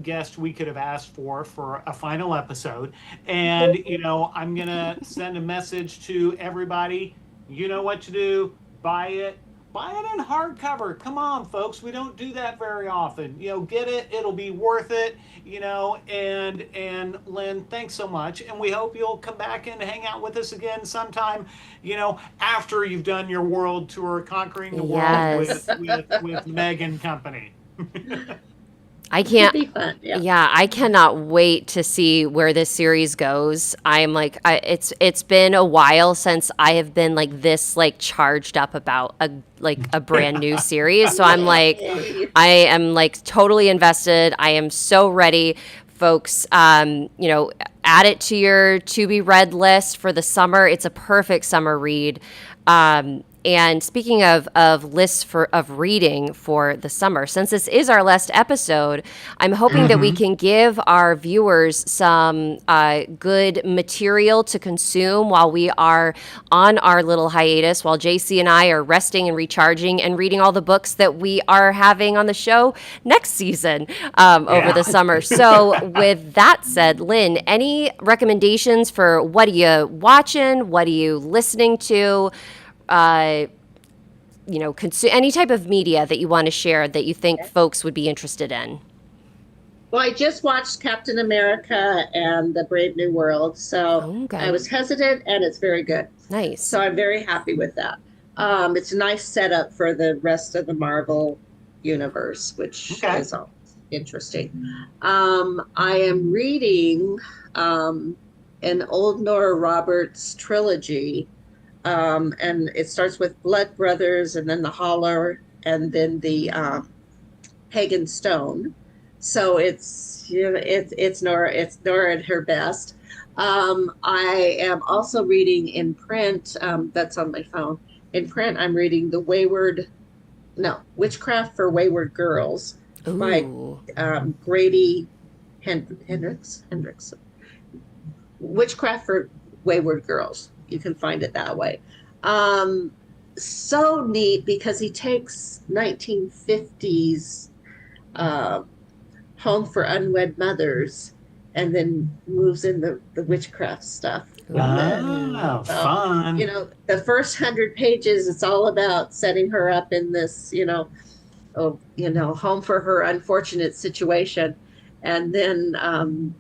guest we could have asked for a final episode. And, I'm going to send a message to everybody. You know what to do. Buy it in hardcover. Come on, folks. We don't do that very often. Get it. It'll be worth it. And Lynn, thanks so much. And we hope you'll come back and hang out with us again sometime, after you've done your world tour, conquering the world with Meg and company. I can't. It'll be fun, I cannot wait to see where this series goes. I'm like, it's been a while since I have been like this, like charged up about a brand new series. So I'm like, I am like totally invested. I am so ready, folks. Add it to your to be read list for the summer. It's a perfect summer read. And speaking of lists of reading for the summer, since this is our last episode, I'm hoping that we can give our viewers some good material to consume while we are on our little hiatus, while JC and I are resting and recharging and reading all the books that we are having on the show next season over the summer. So with that said, Lynn, any recommendations for what are you watching? What are you listening to? Any type of media that you want to share that you think folks would be interested in. Well, I just watched Captain America and the Brave New World, so I was hesitant, and it's very good. Nice. So I'm very happy with that. It's a nice setup for the rest of the Marvel universe, which is interesting. I am reading an old Nora Roberts trilogy. And it starts with Blood Brothers, and then The Holler, and then the Pagan Stone. So it's Nora at her best. I am also reading in print. That's on my phone. In print, I'm reading Witchcraft for Wayward Girls by Grady Hendricks. Witchcraft for Wayward Girls. You can find it that way. So neat because he takes 1950s Home for Unwed Mothers and then moves in the witchcraft stuff. Fun. The first 100 pages, it's all about setting her up in this, home for her unfortunate situation. And then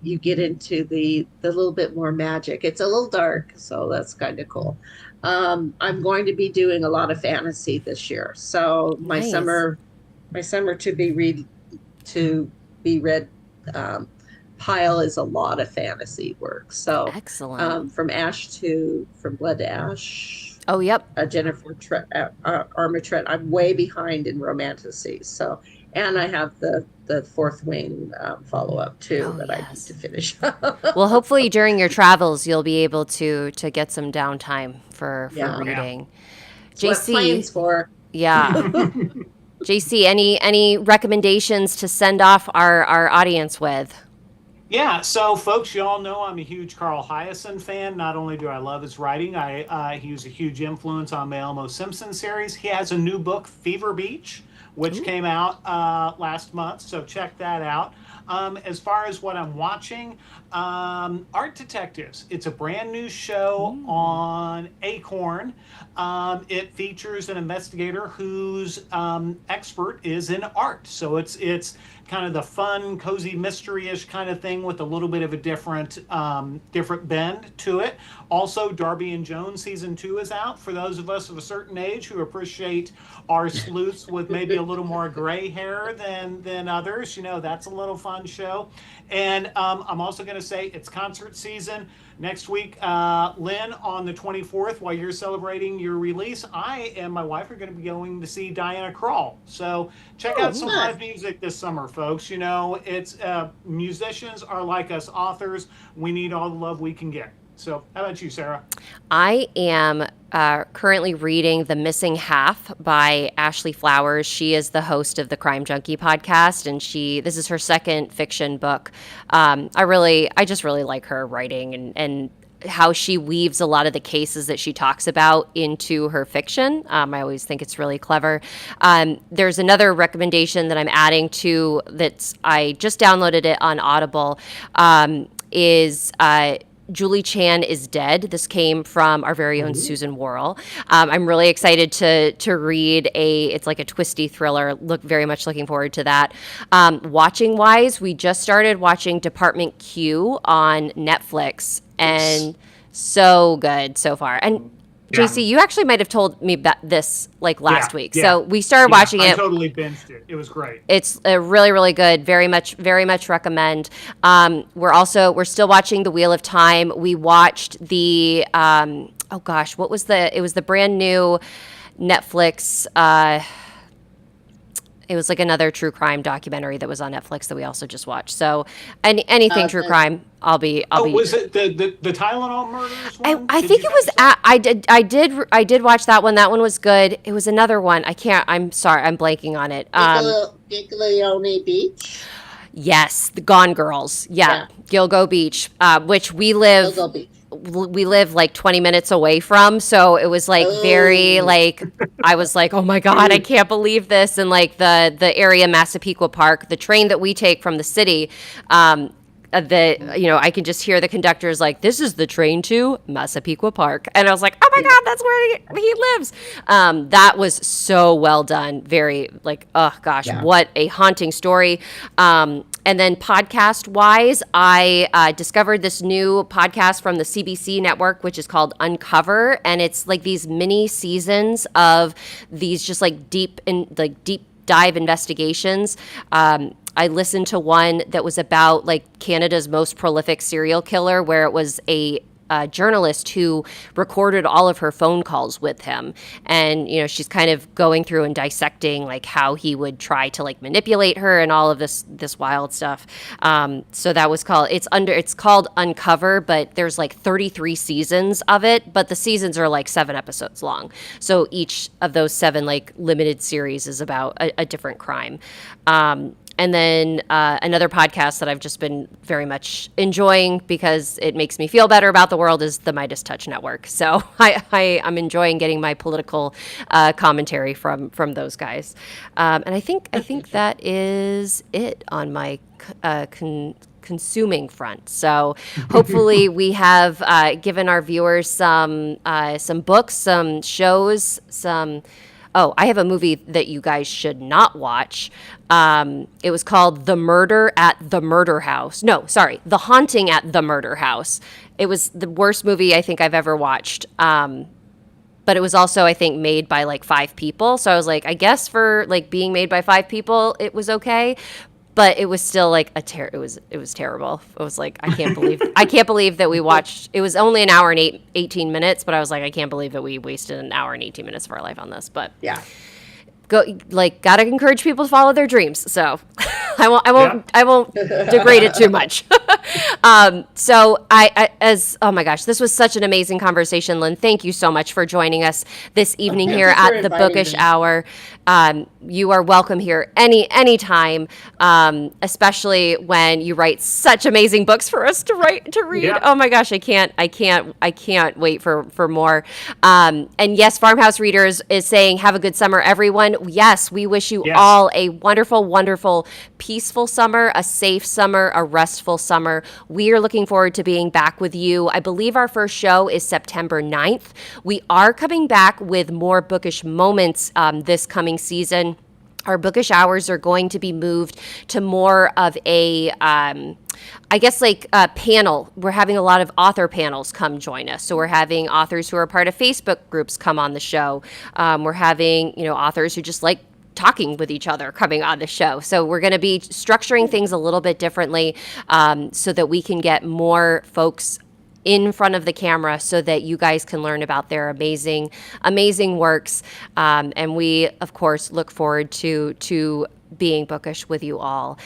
you get into the little bit more magic. It's a little dark, so that's kind of cool. I'm going to be doing a lot of fantasy this year. So my summer to be read pile is a lot of fantasy work. So excellent. From Blood to Ash. Oh, yep. Jennifer Armitage. I'm way behind in romanticy. So. And I have the Fourth Wing follow-up, too, I need to finish. Well, hopefully during your travels, you'll be able to get some downtime for reading. JC, what planes for. Yeah. JC, any recommendations to send off our audience with? Yeah, so folks, you all know I'm a huge Carl Hiaasen fan. Not only do I love his writing, he was a huge influence on my Elmo Simpson series. He has a new book, Fever Beach, which came out last month, so check that out. As far as what I'm watching, Art Detectives. It's a brand new show on Acorn. It features an investigator whose expert is in art. So it's kind of the fun, cozy, mystery-ish kind of thing with a little bit of a different bend to it. Also, Darby and Joan season 2 is out for those of us of a certain age who appreciate our sleuths with maybe a little more gray hair than others. That's a little fun show. And I'm also going to say it's concert season. Next week, Lynn, on the 24th, while you're celebrating your release, I and my wife are going to be going to see Diana Krall. So check out some live music this summer, folks. It's musicians are like us authors. We need all the love we can get. So how about you, Sarah? I am currently reading The Missing Half by Ashley Flowers. She is the host of the Crime Junkie podcast, and this is her second fiction book. I just really like her writing and how she weaves a lot of the cases that she talks about into her fiction. I always think it's really clever. There's another recommendation that I'm adding to I just downloaded it on Audible, is Julie Chan is Dead. This came from our very own Susan Worrell. I'm really excited to read it's like a twisty thriller. Very much looking forward to that. Watching wise, we just started watching Department Q on Netflix, and so good so far. And JC, you actually might have told me about this last week. So we started watching it. I totally binged it. It was great. It's really, really good. Very much recommend. We're still watching The Wheel of Time. We watched the it was the brand new Netflix. It was like another true crime documentary that was on Netflix that we also just watched. So anything true crime, I'll be. Was it the Tylenol murders one? I think it was. I did watch that one. That one was good. It was another one. I'm sorry. I'm blanking on it. Giglione Beach. Yes, the Gone Girls. Yeah. Gilgo Beach, which we live. Gilgo Beach. We live like 20 minutes away from, so it was like very like I was like, oh my god, I can't believe this. And like the area Massapequa Park, the train that we take from the city, I can just hear the conductors like, this is the train to Massapequa Park, and I was like, oh my god, that's where he lives. That was so well done. Very like, oh gosh, what a haunting story. And then podcast wise, I discovered this new podcast from the CBC network, which is called Uncover. And it's like these mini seasons of these just like deep dive investigations. I listened to one that was about like Canada's most prolific serial killer, where it was a journalist who recorded all of her phone calls with him, and she's kind of going through and dissecting like how he would try to like manipulate her and all of this wild stuff. So that was called it's called Uncover, but there's like 33 seasons of it, but the seasons are like 7 episodes long, so each of those 7 like limited series is about a different crime. And then another podcast that I've just been very much enjoying because it makes me feel better about the world is the Midas Touch Network. So I'm enjoying getting my political commentary from those guys. And I think that is it on my consuming front. So hopefully we have given our viewers some books, some shows, some. Oh, I have a movie that you guys should not watch. It was called The Murder at the Murder House. No, sorry, The Haunting at the Murder House. It was the worst movie I think I've ever watched. But it was also, I think, made by like 5 people. So I was like, I guess for like being made by 5 people, it was okay. But it was still like it was terrible. It was like, I can't believe that we watched. It was only an hour and 18 minutes, but I was like, I can't believe that we wasted an hour and 18 minutes of our life on this. But yeah, gotta encourage people to follow their dreams. So I won't degrade it too much. So oh my gosh, this was such an amazing conversation, Lynn. Thank you so much for joining us this evening here at the Bookish Hour. You are welcome here anytime, especially when you write such amazing books for us to read. Yeah. Oh my gosh, I can't wait for more. And yes, Farmhouse Readers is saying, have a good summer, everyone. Yes, we wish you all a wonderful, wonderful, peaceful summer, a safe summer, a restful summer. We are looking forward to being back with you. I believe our first show is September 9th. We are coming back with more bookish moments this coming season. Our bookish hours are going to be moved to more of a panel. We're having a lot of author panels come join us. So we're having authors who are part of Facebook groups come on the show. We're having, authors who just like talking with each other coming on the show. So we're going to be structuring things a little bit differently so that we can get more folks in front of the camera so that you guys can learn about their amazing works. And we, of course, look forward to being bookish with you all.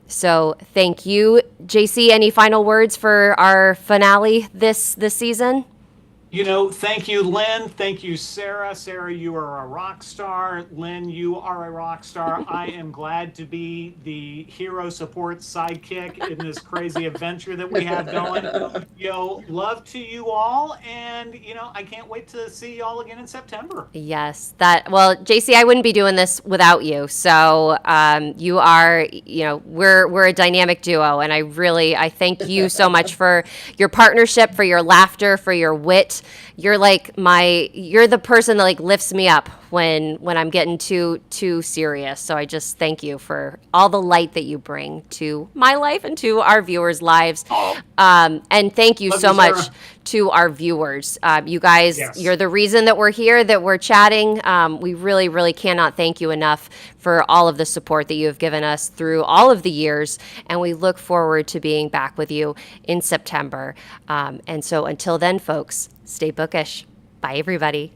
So thank you. JC, any final words for our finale this season? Thank you, Lynn. Thank you, Sarah. Sarah, you are a rock star. Lynn, you are a rock star. I am glad to be the hero support sidekick in this crazy adventure that we have going. Love to you all. And, I can't wait to see you all again in September. Yes. JC, I wouldn't be doing this without you. So you are, we're a dynamic duo. And I thank you so much for your partnership, for your laughter, for your wit. You're the person that like lifts me up when I'm getting too serious. So I just thank you for all the light that you bring to my life and to our viewers' lives. And thank you so much to our viewers. You guys, You're the reason that we're here, that we're chatting. We really, really cannot thank you enough for all of the support that you have given us through all of the years. And we look forward to being back with you in September. And so until then, folks, stay bookish. Bye, everybody.